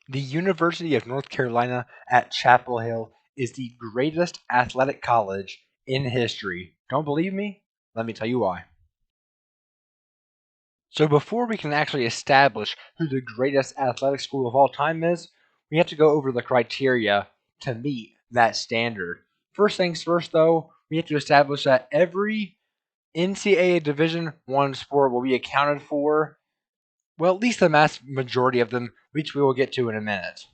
The University of North Carolina at Chapel Hill is the greatest athletic college in history. Don't believe me? Let me tell you why. So, before we can actually establish who the greatest athletic school of all time is, we have to go over the criteria to meet that standard. First things first, though, we have to establish that every NCAA Division One sport will be accounted for, well, at least the mass majority of them, which we will get to in a minute.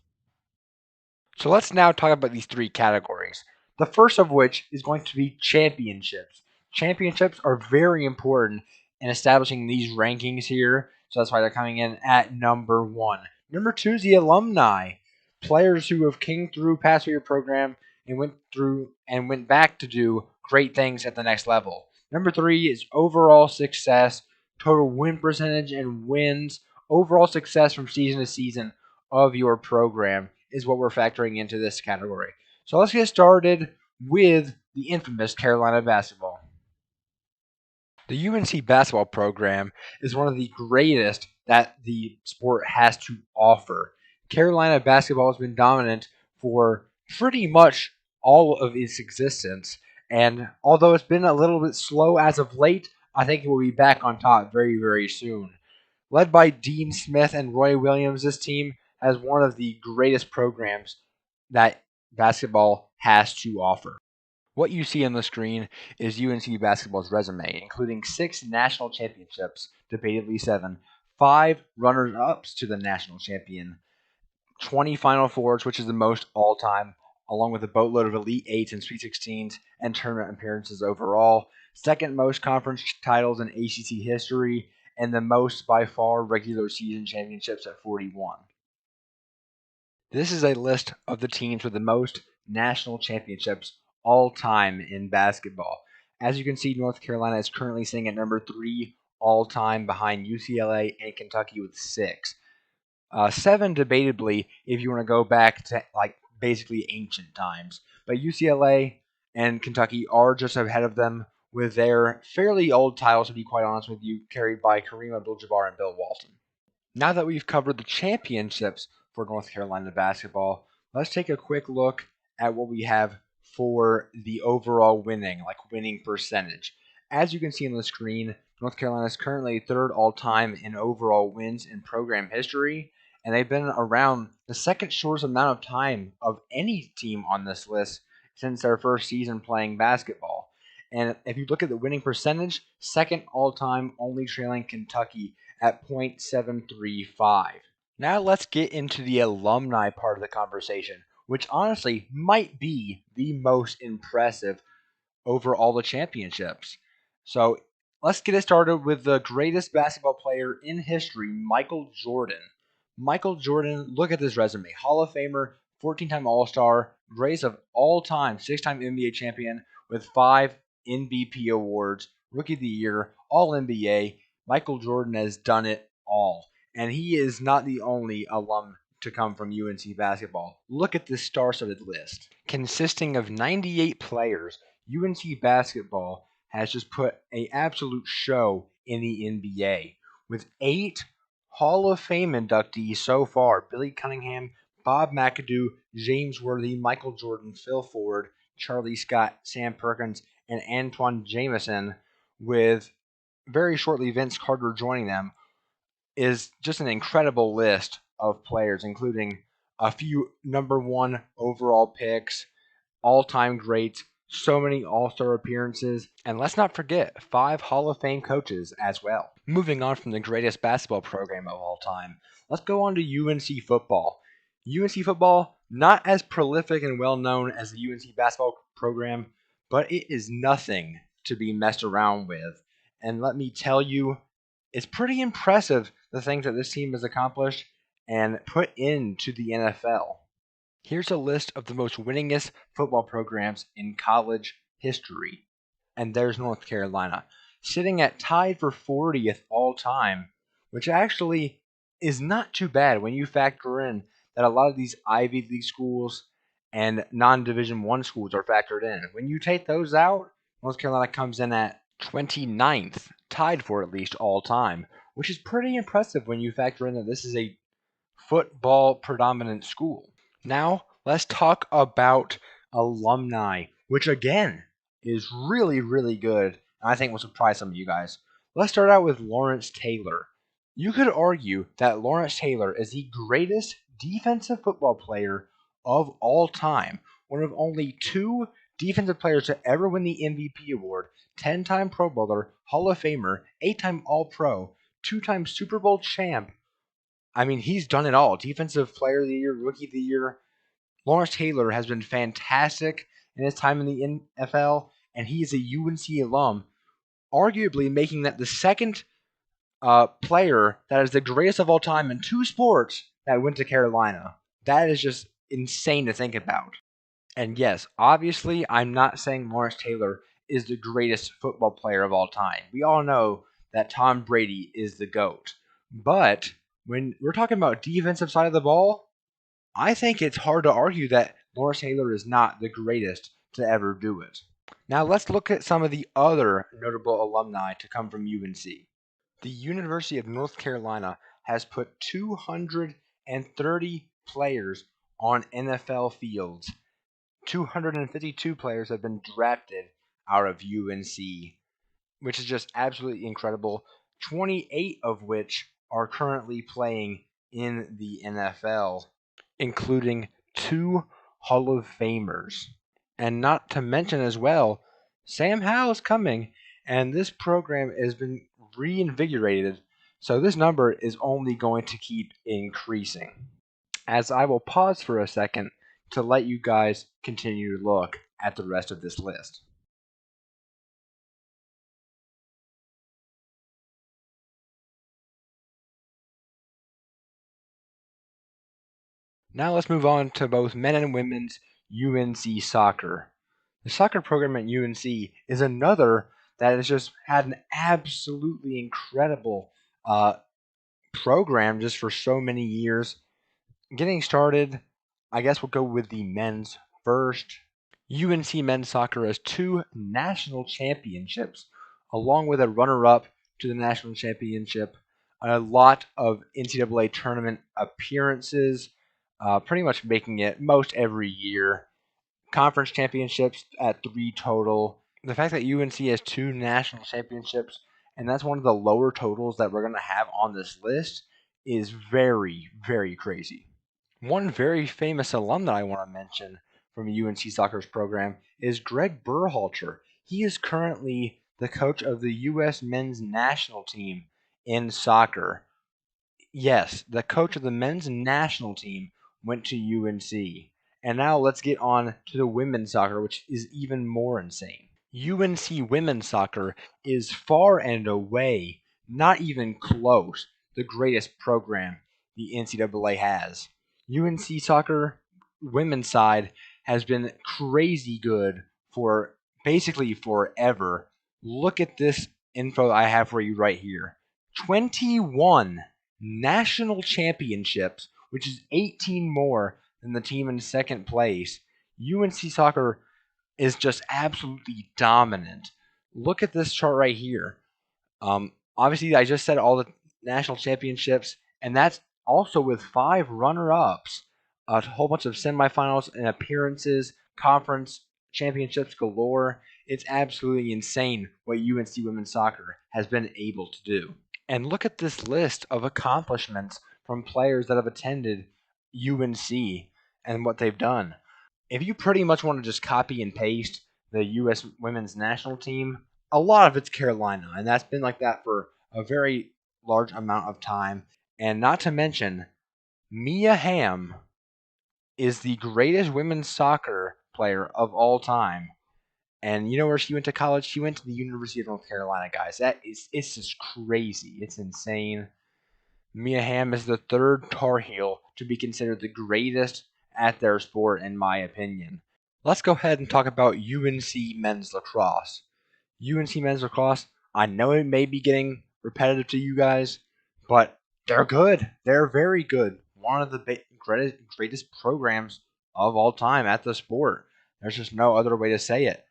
So let's now talk about these three categories. The first of which is going to be championships. Championships are very important in establishing these rankings here, so that's why they're coming in at number one. Number two is the alumni, players who have came through past your program and went back to do great things at the next level. Number three is overall success, total win percentage and wins, overall success from season to season of your program is what we're factoring into this category. So let's get started with the infamous Carolina basketball. The UNC basketball program is one of the greatest that the sport has to offer. Carolina basketball has been dominant for pretty much all of its existence, and although it's been a little bit slow as of late, I think it will be back on top very, very soon. Led by Dean Smith and Roy Williams, this team has one of the greatest programs that basketball has to offer. What you see on the screen is UNC basketball's resume, including 6 national championships, debatably 7, 5 runners-ups to the national champion, 20 Final Fours, which is the most all time, along with a boatload of Elite Eights and Sweet 16s and tournament appearances overall, second most conference titles in ACC history, and the most by far regular season championships at 41. This is a list of the teams with the most national championships all time in basketball. As you can see, North Carolina is currently sitting at number 3 all time behind UCLA and Kentucky with 6. 7 debatably if you want to go back to like basically ancient times. But UCLA and Kentucky are just ahead of them with their fairly old titles, to be quite honest with you, carried by Kareem Abdul-Jabbar and Bill Walton. Now that we've covered the championships for North Carolina basketball, let's take a quick look at what we have for the overall winning percentage. As you can see on the screen, North Carolina is currently third all time in overall wins in program history, and they've been around the second shortest amount of time of any team on this list since their first season playing basketball. And if you look at the winning percentage, second all time, only trailing Kentucky at .735. Now let's get into the alumni part of the conversation, which honestly might be the most impressive over all the championships. So let's get it started with the greatest basketball player in history, Michael Jordan. Michael Jordan, look at this resume. Hall of Famer, 14-time All-Star, greatest of all time, 6-time NBA champion with 5 MVP awards, Rookie of the Year, All NBA. Michael Jordan has done it all. And he is not the only alum to come from UNC basketball. Look at this star-studded list. Consisting of 98 players, UNC basketball has just put an absolute show in the NBA with 8 Hall of Fame inductees so far: Billy Cunningham, Bob McAdoo, James Worthy, Michael Jordan, Phil Ford, Charlie Scott, Sam Perkins, and Antoine Jameson, with very shortly Vince Carter joining them, is just an incredible list of players, including a few number one overall picks, all-time greats, so many all-star appearances, and let's not forget 5 Hall of Fame coaches as well. Moving on from the greatest basketball program of all time, let's go on to UNC football. UNC football, not as prolific and well-known as the UNC basketball program, but it is nothing to be messed around with. And let me tell you, it's pretty impressive the things that this team has accomplished and put into the NFL. Here's a list of the most winningest football programs in college history. And there's North Carolina, sitting at tied for 40th all time, which actually is not too bad when you factor in that a lot of these Ivy League schools and non-Division One schools are factored in. When you take those out, North Carolina comes in at 29th, tied for at least all time, which is pretty impressive when you factor in that this is a football predominant school. Now, let's talk about alumni, which again is really, really good. And I think will surprise some of you guys. Let's start out with Lawrence Taylor. You could argue that Lawrence Taylor is the greatest defensive football player of all time, one of only two defensive players to ever win the MVP award, 10-time Pro Bowler, Hall of Famer, 8-time All Pro, 2-time Super Bowl champ. I mean, he's done it all. Defensive Player of the Year, Rookie of the Year. Lawrence Taylor has been fantastic in his time in the NFL, and he is a UNC alum, arguably making that the second player that is the greatest of all time in two sports that went to Carolina. That is just insane to think about. And yes, obviously, I'm not saying Lawrence Taylor is the greatest football player of all time. We all know that Tom Brady is the GOAT. But when we're talking about defensive side of the ball, I think it's hard to argue that Lawrence Taylor is not the greatest to ever do it. Now let's look at some of the other notable alumni to come from UNC. The University of North Carolina has put 230 players on NFL fields. 252 players have been drafted out of UNC, which is just absolutely incredible. 28 of which are currently playing in the NFL, including two Hall of Famers. And not to mention as well, Sam Howell's coming, and this program has been reinvigorated, so this number is only going to keep increasing. As I will pause for a second to let you guys continue to look at the rest of this list. Now let's move on to both men and women's UNC soccer. The soccer program at UNC is another that has just had an absolutely incredible program just for so many years. Getting started, I guess we'll go with the men's first. UNC men's soccer has two national championships, along with a runner-up to the national championship, a lot of NCAA tournament appearances, pretty much making it most every year. Conference championships at 3 total. The fact that UNC has two national championships, and that's one of the lower totals that we're going to have on this list, is very, very crazy. One very famous alum that I want to mention from UNC Soccer's program is Greg Berhalter. He is currently the coach of the U.S. men's national team in soccer. Yes, the coach of the men's national team went to UNC. And now let's get on to the women's soccer, which is even more insane. UNC women's soccer is far and away, not even close, the greatest program the NCAA has. UNC soccer women's side has been crazy good for basically forever. Look at this info I have for you right here. 21 national championships, which is 18 more than the team in second place. UNC soccer is just absolutely dominant. Look at this chart right here. Obviously, I just said all the national championships, and that's also with 5 runner-ups, a whole bunch of semifinals and appearances, conference championships galore. It's absolutely insane what UNC women's soccer has been able to do. And look at this list of accomplishments from players that have attended UNC and what they've done. If you pretty much want to just copy and paste the U.S. women's national team, a lot of it's Carolina, and that's been like that for a very large amount of time. And not to mention, Mia Hamm is the greatest women's soccer player of all time. And you know where she went to college? She went to the University of North Carolina, guys. It's just crazy. It's insane. Mia Hamm is the third Tar Heel to be considered the greatest at their sport, in my opinion. Let's go ahead and talk about UNC men's lacrosse. UNC men's lacrosse, I know it may be getting repetitive to you guys, but they're good. They're very good. One of the greatest programs of all time at the sport. There's just no other way to say it.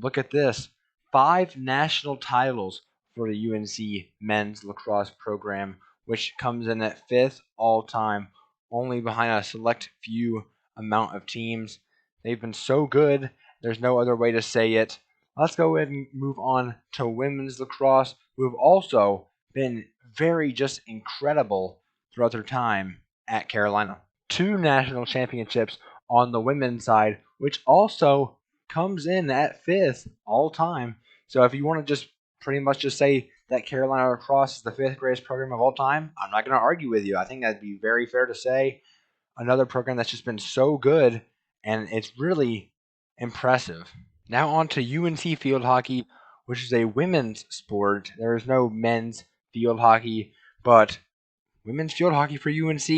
Look at this. 5 national titles for the UNC men's lacrosse program, which comes in at 5th all time, only behind a select few amount of teams. They've been so good, there's no other way to say it. Let's go ahead and move on to women's lacrosse, who have also been very just incredible throughout their time at Carolina. Two national championships on the women's side, which also comes in at fifth all time. So if you want to just pretty much just say that Carolina lacrosse is the fifth greatest program of all time, I'm not going to argue with you. I think that'd be very fair to say. Another program that's just been so good, and it's really impressive. Now on to UNC field hockey, which is a women's sport. There is no men's field hockey, but women's field hockey for UNC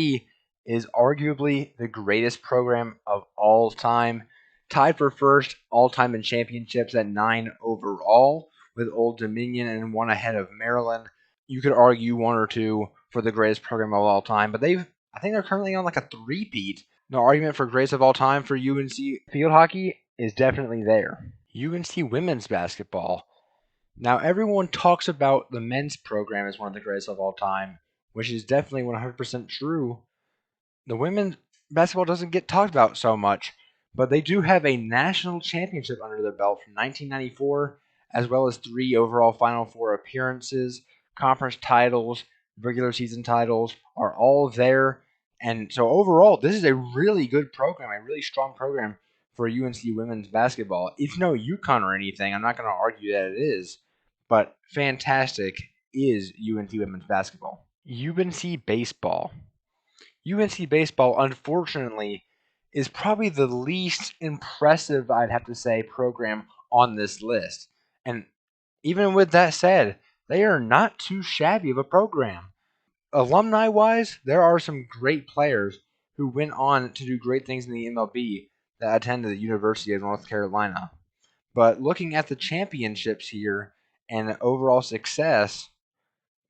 is arguably the greatest program of all time. Tied for first all time in championships at 9 overall, with Old Dominion and one ahead of Maryland. You could argue one or two for the greatest program of all time, but I think they're currently on like a three-peat. The argument for greatest of all time for UNC field hockey is definitely there. UNC women's basketball. Now, everyone talks about the men's program as one of the greatest of all time, which is definitely 100% true. The women's basketball doesn't get talked about so much, but they do have a national championship under their belt from 1994, as well as 3 overall Final Four appearances, conference titles, regular season titles are all there. And so overall, this is a really good program, a really strong program for UNC women's basketball. It's no UConn or anything. I'm not going to argue that it is, but fantastic is UNC women's basketball. UNC baseball. UNC baseball, unfortunately, is probably the least impressive, I'd have to say, program on this list. And even with that said, they are not too shabby of a program. Alumni wise, there are some great players who went on to do great things in the MLB that attended the University of North Carolina. But looking at the championships here and overall success,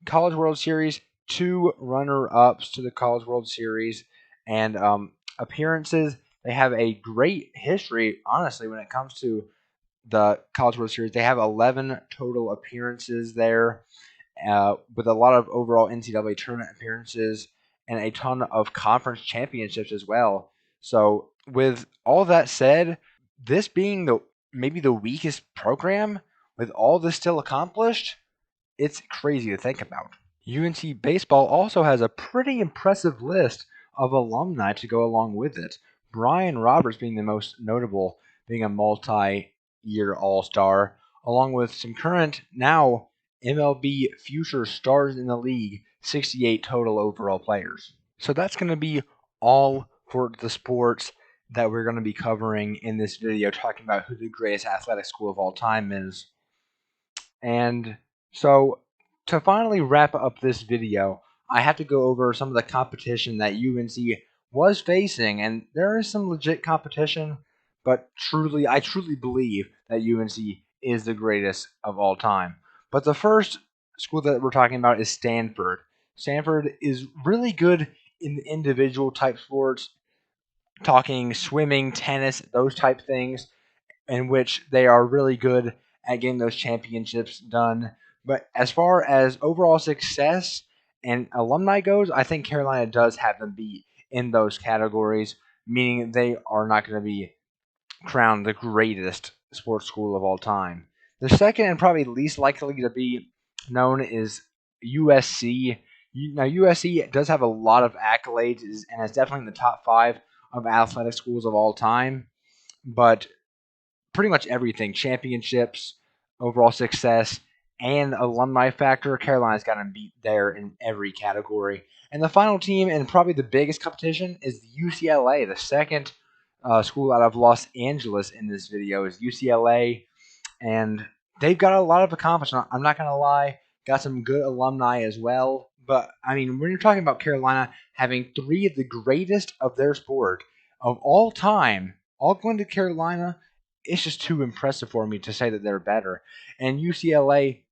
College World Series, 2 runner-ups to the College World Series, and appearances. They have a great history, honestly, when it comes to the College World Series. They have 11 total appearances there, with a lot of overall NCAA tournament appearances and a ton of conference championships as well. So, with all that said, this being maybe the weakest program, with all this still accomplished, it's crazy to think about. UNC baseball also has a pretty impressive list of alumni to go along with it. Brian Roberts being the most notable, being a multi-year All-Star, along with some current, now MLB future stars in the league, 68 total overall players. So that's going to be all for the sports that we're going to be covering in this video, talking about who the greatest athletic school of all time is. And so, to finally wrap up this video, I have to go over some of the competition that UNC was facing, and there is some legit competition, but I truly believe that UNC is the greatest of all time. But the first school that we're talking about is Stanford. Stanford is really good in the individual type sports, talking swimming, tennis, those type things, in which they are really good at getting those championships done. But as far as overall success and alumni goes, I think Carolina does have them beat in those categories, meaning they are not going to be crowned the greatest sports school of all time. The second and probably least likely to be known is USC. Now, USC does have a lot of accolades and is definitely in the top 5 of athletic schools of all time, but pretty much everything, championships, overall success, and alumni factor, Carolina's got to beat there in every category. And the final team, and probably the biggest competition, is UCLA. The second school out of Los Angeles in this video is UCLA, and they've got a lot of accomplishment. I'm not going to lie, got some good alumni as well. But, I mean, when you're talking about Carolina having 3 of the greatest of their sport of all time, all going to Carolina, it's just too impressive for me to say that they're better. And UCLA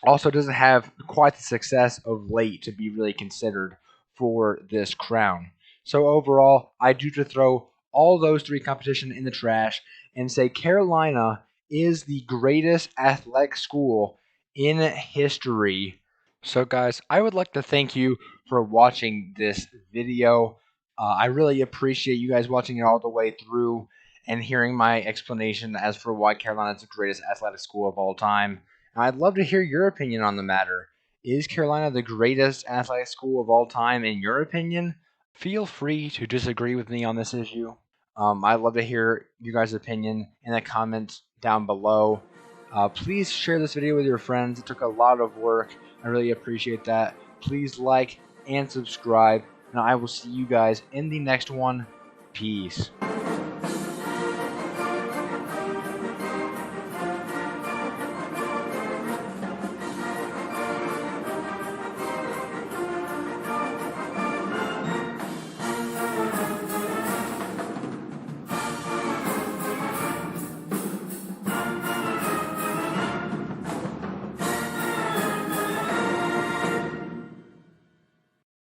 also doesn't have quite the success of late to be really considered for this crown. So overall, I do to throw all those 3 competition in the trash and say Carolina is the greatest athletic school in history. So guys, I would like to thank you for watching this video. I really appreciate you guys watching it all the way through and hearing my explanation as for why Carolina is the greatest athletic school of all time. And I'd love to hear your opinion on the matter. Is Carolina the greatest athletic school of all time in your opinion? Feel free to disagree with me on this issue. I'd love to hear you guys' opinion in the comments down below. Please share this video with your friends. It took a lot of work. I really appreciate that. Please like and subscribe, and I will see you guys in the next one. Peace.